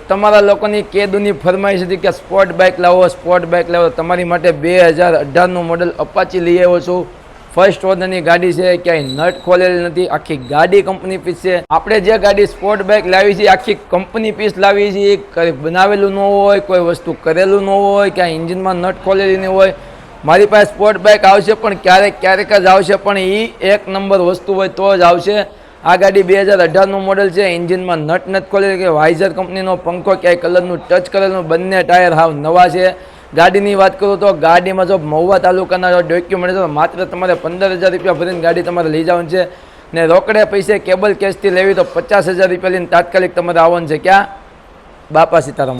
તમારા લોકોની કેદુની ફરમાઈશ હતી કે સ્પોર્ટ બાઇક લાવો તમારી માટે 2018નું મોડલ અપાચી લઈ આવ્યો છું। ફર્સ્ટ ઓનરની ગાડી છે, ક્યાંય નટ ખોલેલી નથી, આખી ગાડી કંપની પીસ છે। આપણે જે ગાડી સ્પોર્ટ બાઇક લાવી છે આખી કંપની પીસ લાવી છે, કઈ બનાવેલું ન હોય, કોઈ વસ્તુ કરેલું ન હોય, ક્યાંય એન્જિનમાં નટ ખોલેલી ન હોય। મારી પાસે સ્પોર્ટ બાઇક આવશે પણ ક્યારેક જ આવશે, પણ એ એક નંબર વસ્તુ હોય તો જ આવશે। આ ગાડી 2018નું મોડલ છે, એન્જિનમાં નટ નથી ખોલેલી કે વાઇઝર કંપનીનો પંખો ક્યાંય કલરનું ટચ કરેલું, બંને ટાયર હાવ નવા છે। ગાડીની વાત કરું તો ગાડીમાં જો મહુવા તાલુકાના ડોક્યુમેન્ટ તો માત્ર તમારે 15,000 રૂપિયા ભરીને ગાડી તમારે લઈ જવાની છે, ને રોકડે પૈસે કેબલ કેશથી લેવી તો 50,000 રૂપિયા લઈને તાત્કાલિક તમારે આવવાનું છે। ક્યાં? બાપા સીતારામ।